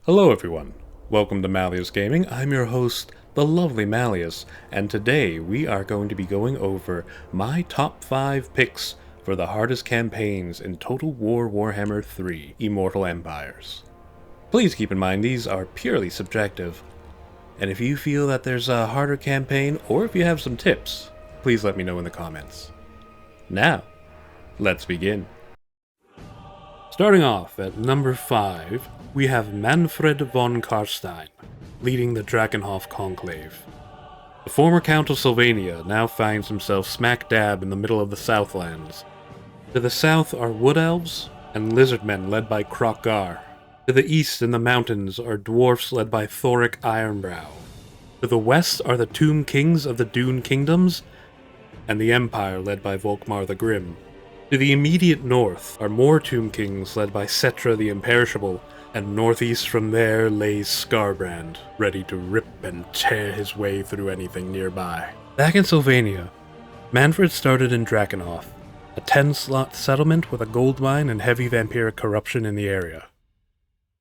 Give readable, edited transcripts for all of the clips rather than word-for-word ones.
Hello everyone, welcome to Malleus Gaming. I'm your host, the lovely Malleus, and today we are going to be going over my top 5 picks for the hardest campaigns in Total War Warhammer 3 Immortal Empires. Please keep in mind these are purely subjective, and if you feel that there's a harder campaign or if you have some tips, please let me know in the comments. Now, let's begin. Starting off at number 5, we have Mannfred von Carstein, leading the Drakenhof Conclave. The former Count of Sylvania now finds himself smack dab in the middle of the Southlands. To the south are Wood Elves and Lizardmen led by Kroq-Gar. To the east in the mountains are Dwarfs led by Thoric Ironbrow. To the west are the Tomb Kings of the Dune Kingdoms, and the Empire led by Volkmar the Grim. To the immediate north are more Tomb Kings led by Settra the Imperishable, and northeast from there lays Skarbrand, ready to rip and tear his way through anything nearby. Back in Sylvania, Mannfred started in Drakenhof, a 10-slot settlement with a gold mine and heavy vampiric corruption in the area.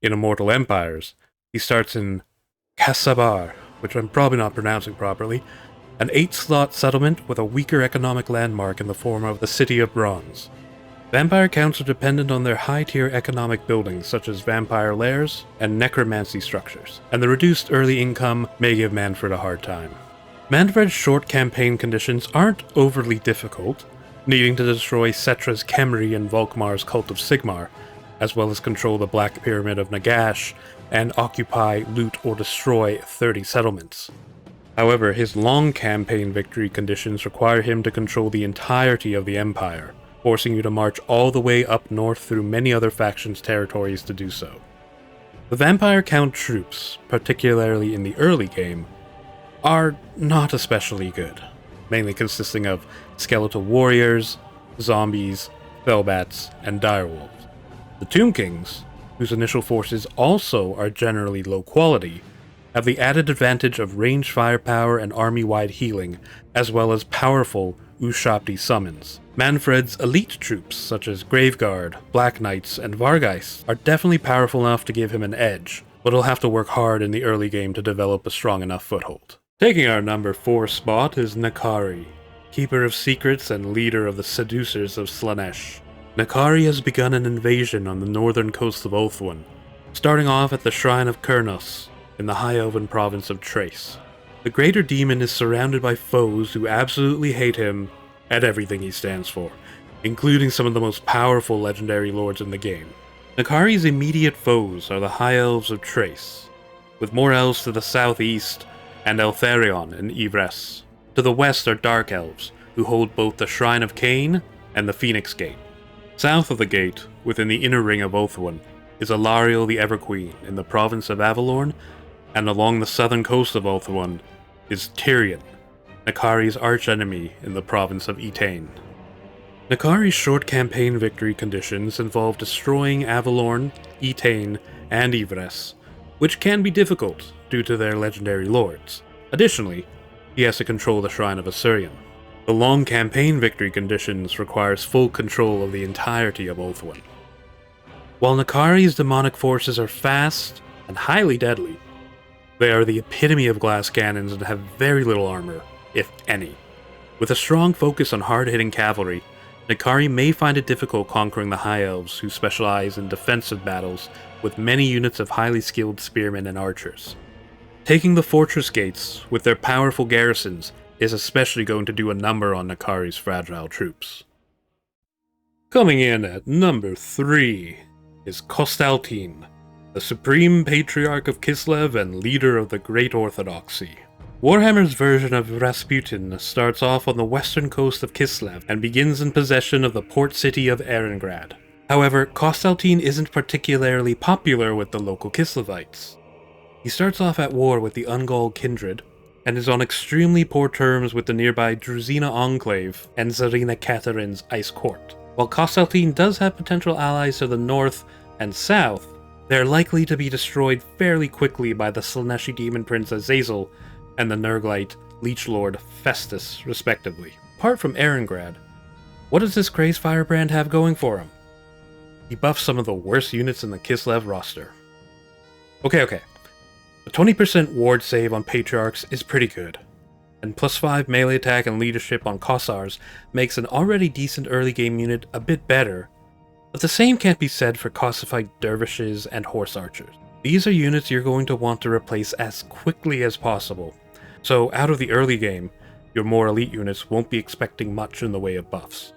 In Immortal Empires, he starts in Kasabar, which I'm probably not pronouncing properly, an 8-slot settlement with a weaker economic landmark in the form of the City of Bronze. Vampire counts are dependent on their high-tier economic buildings such as vampire lairs and necromancy structures, and the reduced early income may give Mannfred a hard time. Mannfred's short campaign conditions aren't overly difficult, needing to destroy Settra's Khemri and Volkmar's Cult of Sigmar, as well as control the Black Pyramid of Nagash and occupy, loot, or destroy 30 settlements. However, his long campaign victory conditions require him to control the entirety of the Empire, forcing you to march all the way up north through many other factions' territories to do so. The Vampire Count troops, particularly in the early game, are not especially good, mainly consisting of skeletal warriors, zombies, fellbats, and direwolves. The Tomb Kings, whose initial forces also are generally low quality, have the added advantage of ranged firepower and army-wide healing, as well as powerful Ushabti summons. Mannfred's elite troops, such as Graveguard, Black Knights, and Vargeist, are definitely powerful enough to give him an edge, but he'll have to work hard in the early game to develop a strong enough foothold. Taking our number 4 spot is Nakari, Keeper of Secrets and leader of the Seducers of Slaanesh. Nakari has begun an invasion on the northern coast of Ulthuan, starting off at the Shrine of Kurnos in the High Elven province of Trace. The Greater Demon is surrounded by foes who absolutely hate him and everything he stands for, including some of the most powerful legendary lords in the game. Nakari's immediate foes are the High Elves of Trace, with more elves to the southeast and Eltharion and Ivres. To the west are Dark Elves, who hold both the Shrine of Cain and the Phoenix Gate. South of the gate, within the inner ring of Ulthuan, is Alariel the Everqueen in the province of Avalorn, and along the southern coast of Ulthuan is Tyrion, Nakari's archenemy in the province of Etain. Nakari's short campaign victory conditions involve destroying Avalorn, Etain, and Ivres, which can be difficult due to their legendary lords. Additionally, he has to control the Shrine of Asuryan. The long campaign victory conditions requires full control of the entirety of Ulthuan. While Nakari's demonic forces are fast and highly deadly, they are the epitome of glass cannons and have very little armor, if any. With a strong focus on hard-hitting cavalry, Nakari may find it difficult conquering the High Elves who specialize in defensive battles with many units of highly skilled spearmen and archers. Taking the fortress gates with their powerful garrisons is especially going to do a number on Nakari's fragile troops. Coming in at number 3 is Kostaltyn, the Supreme Patriarch of Kislev and leader of the Great Orthodoxy. Warhammer's version of Rasputin starts off on the western coast of Kislev and begins in possession of the port city of Erengrad. However, Kostaltyn isn't particularly popular with the local Kislevites. He starts off at war with the Ungol kindred, and is on extremely poor terms with the nearby Druzina Enclave and Tsarina Catherine's Ice Court. While Kostaltyn does have potential allies to the north and south, they are likely to be destroyed fairly quickly by the Slaaneshi Demon Prince Azazel and the Nurglite Leech Lord Festus, respectively. Apart from Erengrad, what does this crazed firebrand have going for him? He buffs some of the worst units in the Kislev roster. Okay. A 20% ward save on Patriarchs is pretty good, and plus 5 melee attack and leadership on Kossars makes an already decent early game unit a bit better, but the same can't be said for Kossified Dervishes and Horse Archers. These are units you're going to want to replace as quickly as possible, so out of the early game, your more elite units won't be expecting much in the way of buffs.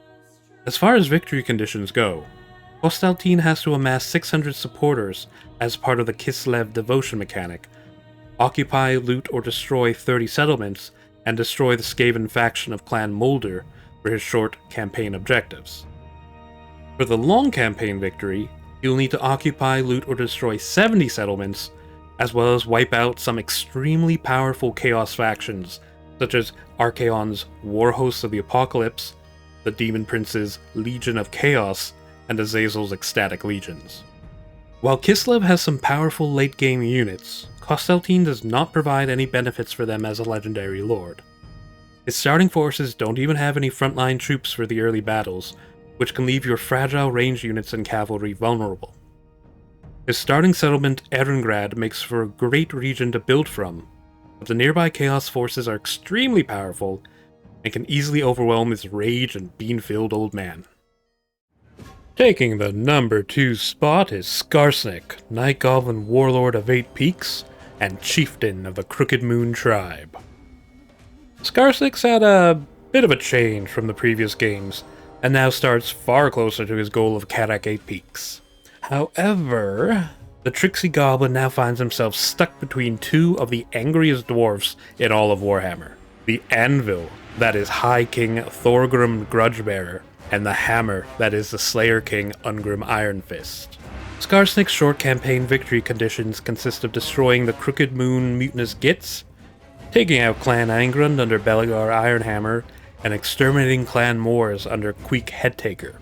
As far as victory conditions go, Kostaltyn has to amass 600 supporters as part of the Kislev devotion mechanic, occupy, loot, or destroy 30 settlements, and destroy the Skaven faction of Clan Moulder for his short campaign objectives. For the long campaign victory, you'll need to occupy, loot, or destroy 70 settlements, as well as wipe out some extremely powerful Chaos factions, such as Archaon's War Hosts of the Apocalypse, the Demon Prince's Legion of Chaos, and Azazel's Ecstatic Legions. While Kislev has some powerful late-game units, Kostaltyn does not provide any benefits for them as a legendary lord. His starting forces don't even have any frontline troops for the early battles, which can leave your fragile range units and cavalry vulnerable. His starting settlement, Erengrad, makes for a great region to build from, but the nearby Chaos forces are extremely powerful and can easily overwhelm his rage and bean-filled old man. Taking the number 2 spot is Skarsnik, Night Goblin Warlord of 8 Peaks, and Chieftain of the Crooked Moon Tribe. Skarsnik's had a bit of a change from the previous games, and now starts far closer to his goal of Karak 8 Peaks. However, the tricksy goblin now finds himself stuck between two of the angriest dwarfs in all of Warhammer. The Anvil, that is High King Thorgrim Grudgebearer, and the Hammer, that is the Slayer King Ungrim Ironfist. Skarsnik's short campaign victory conditions consist of destroying the Crooked Moon mutinous Gits, taking out Clan Angrund under Belegar Ironhammer, and exterminating Clan Moors under Queek Headtaker.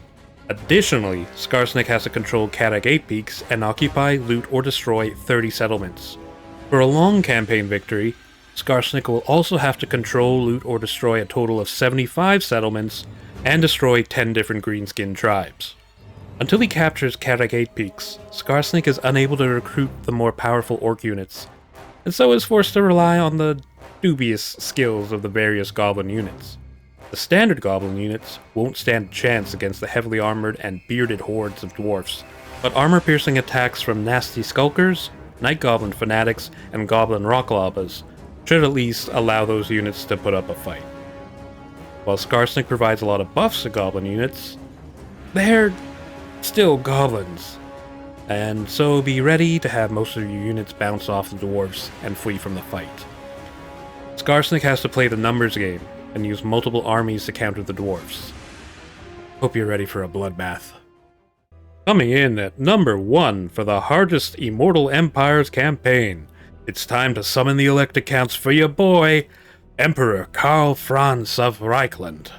Additionally, Skarsnik has to control Karak 8 Peaks and occupy, loot, or destroy 30 settlements. For a long campaign victory, Skarsnik will also have to control, loot, or destroy a total of 75 settlements, and destroy 10 different greenskin tribes. Until he captures Karak 8 Peaks, Skarsnik is unable to recruit the more powerful orc units, and so is forced to rely on the dubious skills of the various goblin units. The standard goblin units won't stand a chance against the heavily armored and bearded hordes of dwarfs, but armor-piercing attacks from nasty skulkers, night goblin fanatics, and goblin rocklobas should at least allow those units to put up a fight. While Skarsnik provides a lot of buffs to goblin units, they're still goblins, and so be ready to have most of your units bounce off the dwarves and flee from the fight. Skarsnik has to play the numbers game and use multiple armies to counter the dwarves. Hope you're ready for a bloodbath. Coming in at number 1 for the hardest Immortal Empires campaign, it's time to summon the elect accounts for your boy, Emperor Karl Franz of Reichland.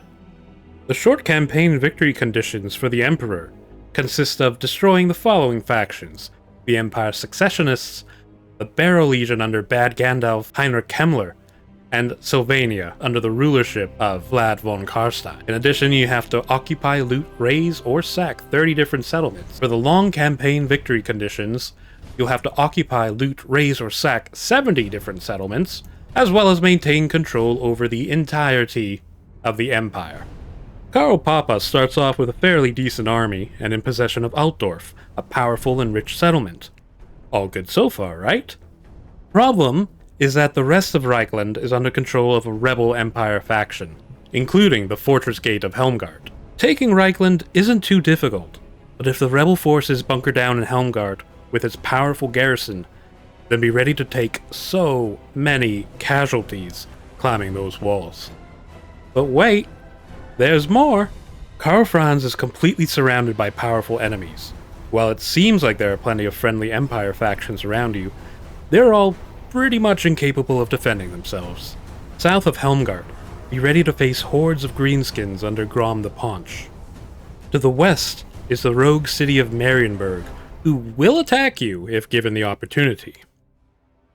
The short campaign victory conditions for the Emperor consist of destroying the following factions: the Empire Successionists, the Barrow Legion under Bad Gandalf Heinrich Kemmler, and Sylvania under the rulership of Vlad von Carstein. In addition, you have to occupy, loot, raise, or sack 30 different settlements. For the long campaign victory conditions, you'll have to occupy, loot, raise, or sack 70 different settlements, as well as maintain control over the entirety of the Empire. Karl Papa starts off with a fairly decent army and in possession of Altdorf, a powerful and rich settlement. All good so far, right? Problem is that the rest of Reichland is under control of a rebel Empire faction, including the Fortress Gate of Helmgard. Taking Reichland isn't too difficult, but if the rebel forces bunker down in Helmgard with its powerful garrison, then be ready to take so many casualties climbing those walls. But wait, there's more! Karl Franz is completely surrounded by powerful enemies. While it seems like there are plenty of friendly Empire factions around you, they're all pretty much incapable of defending themselves. South of Helmgard, be ready to face hordes of greenskins under Grom the Paunch. To the west is the rogue city of Marienburg, who will attack you if given the opportunity.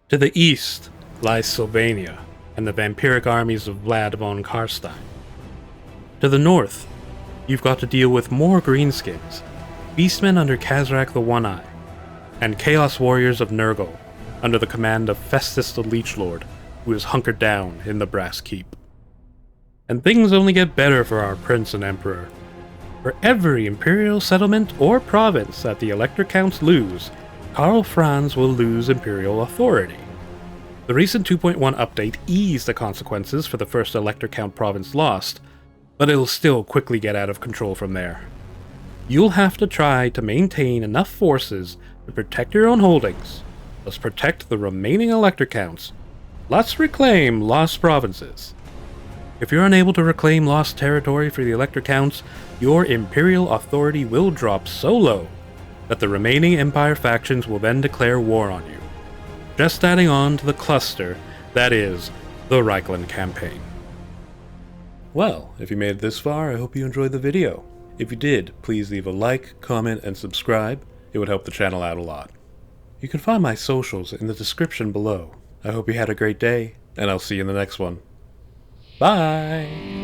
To the east lies Sylvania and the vampiric armies of Vlad von Carstein. To the north, you've got to deal with more greenskins, beastmen under Kazrak the One-Eye, and Chaos Warriors of Nurgle, under the command of Festus the Leechlord, who is hunkered down in the Brass Keep. And things only get better for our Prince and Emperor. For every Imperial settlement or province that the Elector Counts lose, Karl Franz will lose Imperial authority. The recent 2.1 update eased the consequences for the first Elector Count province lost, but it'll still quickly get out of control from there. You'll have to try to maintain enough forces to protect your own holdings. Let's protect the remaining Elector Counts. Let's reclaim lost provinces. If you're unable to reclaim lost territory for the Elector Counts, your Imperial authority will drop so low that the remaining Empire factions will then declare war on you. Just adding on to the cluster that is the Reichland campaign. Well, if you made it this far, I hope you enjoyed the video. If you did, please leave a like, comment, and subscribe. It would help the channel out a lot. You can find my socials in the description below. I hope you had a great day, and I'll see you in the next one. Bye!